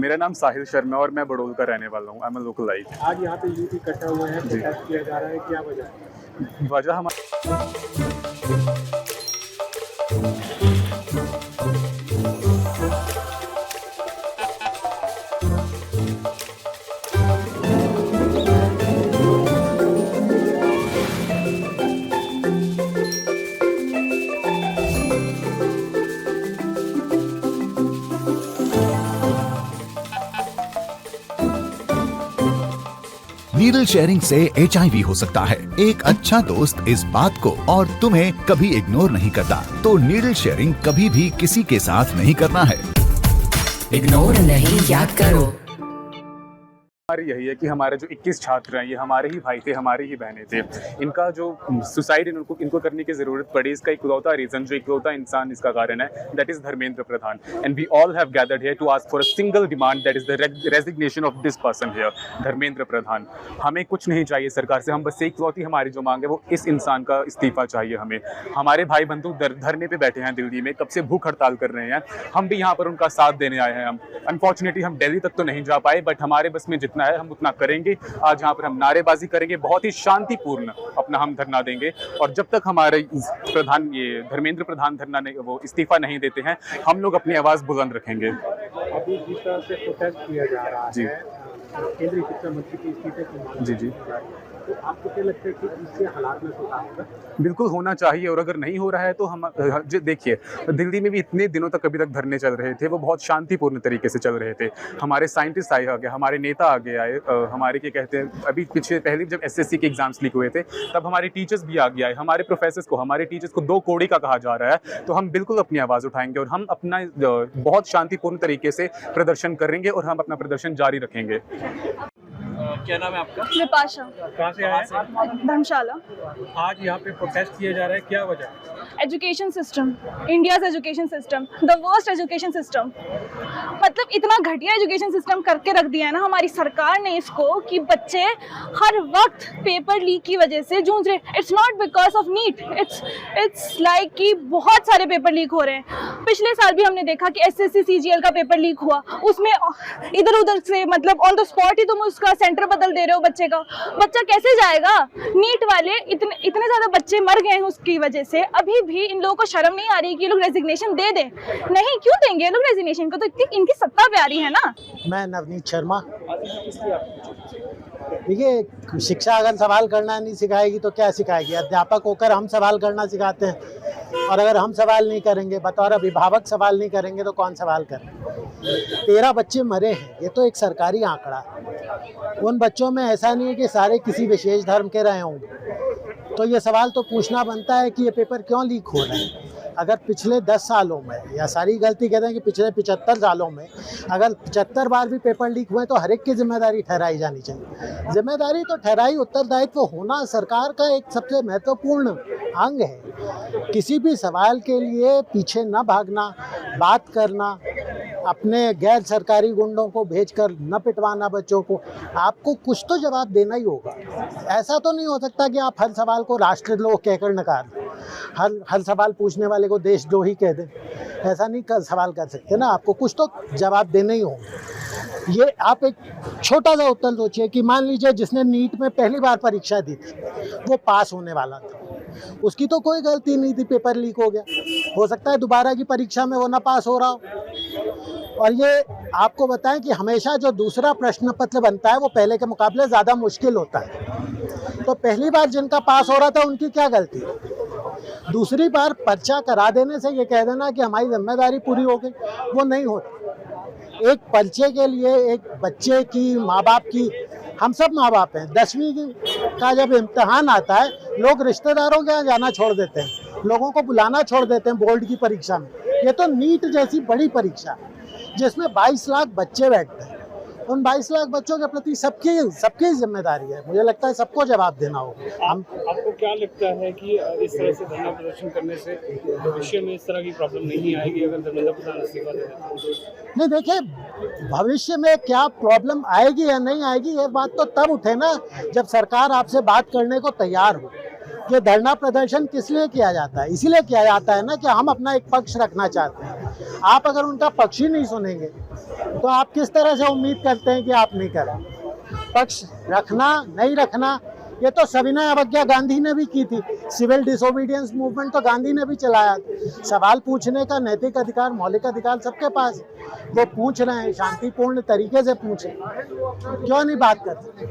मेरा नाम साहिल शर्मा और मैं बड़ौल का रहने वाला हूँ। I am a localite. आज यहाँ पे यूथ इकट्ठा हुए हैं, प्रोटेस्ट किया जा रहा है, क्या वजह है? वजह हमारे नीडल शेयरिंग से HIV हो सकता है। एक अच्छा दोस्त इस बात को और तुम्हें कभी इग्नोर नहीं करता, तो नीडल शेयरिंग कभी भी किसी के साथ नहीं करना है। इग्नोर नहीं, याद करो। हमारी यही है कि हमारे जो 21 छात्र हैं ये हमारे ही भाई थे, हमारी ही बहनें थे। इनका जो सुसाइड इनको करने की ज़रूरत पड़ी, इसका इकलौता रीज़न, जो इकलौता इंसान इसका कारण है, that is Dharmendra Pradhan. And we all have gathered here to ask for a single demand, that is the resignation of this person here, Dharmendra Pradhan. हमें कुछ नहीं चाहिए सरकार से, हम बस इकलौती हमारी जो मांग है वो इस इंसान का इस्तीफ़ा चाहिए हमें। हमारे भाई बंधु धरने पे बैठे हैं दिल्ली में, कब से भूख हड़ताल कर रहे हैं, हम भी यहाँ पर उनका साथ देने आए हैं। हम अनफॉर्चुनेटली हम दिल्ली तक तो नहीं जा पाए, बट हमारे बस में जितना है हम उतना करेंगे। आज यहाँ पर हम नारेबाजी करेंगे, बहुत ही शांतिपूर्ण अपना हम धरना देंगे, और जब तक हमारे प्रधान ये धर्मेंद्र प्रधान धरना वो इस्तीफा नहीं देते हैं, हम लोग अपनी आवाज बुलंद रखेंगे। अभी जिस तरह से प्रोटेस्ट किया जा रहा जी। है, केंद्रीय शिक्षा मंत्री के इस्तीफे की मांग जी जी तो आपको क्या लगता है कि इससे हालात में सुधार होगा? बिल्कुल होना चाहिए, और अगर नहीं हो रहा है तो हम देखिए दिल्ली में भी इतने दिनों तक अभी तक धरने चल रहे थे, वो बहुत शांतिपूर्ण तरीके से चल रहे थे। हमारे साइंटिस्ट आए आगे, हमारे नेता आगे आए, हमारे क्या कहते हैं, अभी पहले जब SSC के एग्जाम्स लीक हुए थे तब हमारे टीचर्स भी आगे आए। हमारे प्रोफेसर्स को, हमारे टीचर्स को 2 कोड़ी का कहा जा रहा है, तो हम बिल्कुल अपनी आवाज़ उठाएंगे और हम अपना बहुत शांतिपूर्ण तरीके से प्रदर्शन करेंगे और हम अपना प्रदर्शन जारी रखेंगे। क्या नाम है आपका? विपाशा। कहाँ से आए हैं? धर्मशाला। आज यहाँ पे प्रोटेस्ट किया जा रहा है, क्या वजह है? Education system, India's education system, the worst education system. मतलब इतना घटिया एजुकेशन सिस्टम करके रख दिया है ना हमारी सरकार ने इसको, कि बच्चे हर वक्त पेपर लीक की वजह से जूझ रहे। It's not because of NEET, it's like कि बहुत सारे पेपर लीक हो रहे हैं। पिछले साल भी हमने देखा कि SSC CGL का पेपर लीक हुआ, उसमें इधर उधर से मतलब ऑन द स्पॉट ही तुम उसका सेंटर बदल दे रहे हो बच्चे का। बच्चा कैसे जाएगा? नीट वाले इतने ज़्यादा बच्चे मर गए हैं उसकी वजह से, अभी भी इन लोगों को शर्म नहीं आ रही कि ये लोग रेजिग्नेशन दे दें। नहीं, क्यों देंगे ये लोग रेजिग्नेशन को? तो इनकी सत्ता प्यारी है ना। मैं नवनीत शर्मा। देखिए, शिक्षा अगर सवाल करना नहीं सिखाएगी तो क्या सिखाएगी? अध्यापक होकर हम सवाल करना सिखाते हैं, और अगर हम सवाल नहीं करेंगे, बतौर अभिभावक सवाल नहीं करेंगे, तो कौन सवाल करे? 13 बच्चे मरे हैं, ये तो एक सरकारी आंकड़ा है। उन बच्चों में ऐसा नहीं है कि सारे किसी विशेष धर्म के रहे होंगे। तो ये सवाल तो पूछना बनता है कि ये पेपर क्यों लीक हो रहे हैं। अगर पिछले 10 सालों में, या सारी गलती कहते हैं कि पिछले 75 सालों में अगर 75 बार भी पेपर लीक हुए, तो हर एक की जिम्मेदारी ठहराई जानी चाहिए। जिम्मेदारी तो ठहराई, उत्तरदायित्व होना सरकार का एक सबसे महत्वपूर्ण अंग है। किसी भी सवाल के लिए पीछे न भागना, बात करना, अपने गैर सरकारी गुंडों को भेजकर न पिटवाना बच्चों को। आपको कुछ तो जवाब देना ही होगा। ऐसा तो नहीं हो सकता कि आप हर सवाल को राष्ट्रद्रोह कहकर नकार दें, हर सवाल पूछने वाले को देशद्रोही कह दें। ऐसा नहीं सवाल कर सकते ना, आपको कुछ तो जवाब देना ही होगा। ये आप एक छोटा सा उत्तर सोचिए कि मान लीजिए जिसने नीट में पहली बार परीक्षा दी थी, वो पास होने वाला था, उसकी तो कोई गलती नहीं थी, पेपर लीक हो गया। हो सकता है दोबारा की परीक्षा में वो ना पास हो रहा हो। और ये आपको बताएं कि हमेशा जो दूसरा प्रश्न पत्र बनता है वो पहले के मुकाबले ज़्यादा मुश्किल होता है। तो पहली बार जिनका पास हो रहा था उनकी क्या गलती? दूसरी बार पर्चा करा देने से ये कह देना कि हमारी जिम्मेदारी पूरी हो गई, वो नहीं होता। एक पर्चे के लिए एक बच्चे की, माँ बाप की, हम सब माँ बाप हैं, 10वीं का जब इम्तिहान आता है, लोग रिश्तेदारों के यहाँ जाना छोड़ देते हैं, लोगों को बुलाना छोड़ देते हैं बोर्ड की परीक्षा में। ये तो नीट जैसी बड़ी परीक्षा है जिसमें 22 लाख बच्चे बैठते हैं। उन 22 लाख बच्चों के प्रति सबकी जिम्मेदारी है। मुझे लगता है सबको जवाब देना होगा। आपको क्या लगता है कि इस तरह से धरना प्रदर्शन करने से भविष्य में इस तरह की प्रॉब्लम नहीं आएगी अगर धर्मेंद्र प्रधान इस्तीफा दे दें? नहीं, देखिए, भविष्य में क्या प्रॉब्लम आएगी या नहीं आएगी, ये बात तो तब उठे ना जब सरकार आपसे बात करने को तैयार हो। ये धरना प्रदर्शन किस लिए किया जाता है? इसीलिए किया जाता है ना कि हम अपना एक पक्ष रखना चाहते हैं। आप अगर उनका पक्ष ही नहीं सुनेंगे तो आप किस तरह से उम्मीद करते हैं कि आप नहीं करें? पक्ष रखना नहीं रखना ये तो सविनय अवज्ञा गांधी ने भी की थी। सिविल डिसोबीडियंस मूवमेंट तो गांधी ने भी चलाया था। सवाल पूछने का नैतिक अधिकार, मौलिक अधिकार सबके पास, वो पूछ रहे हैं, शांतिपूर्ण तरीके से पूछें, क्यों नहीं बात करते?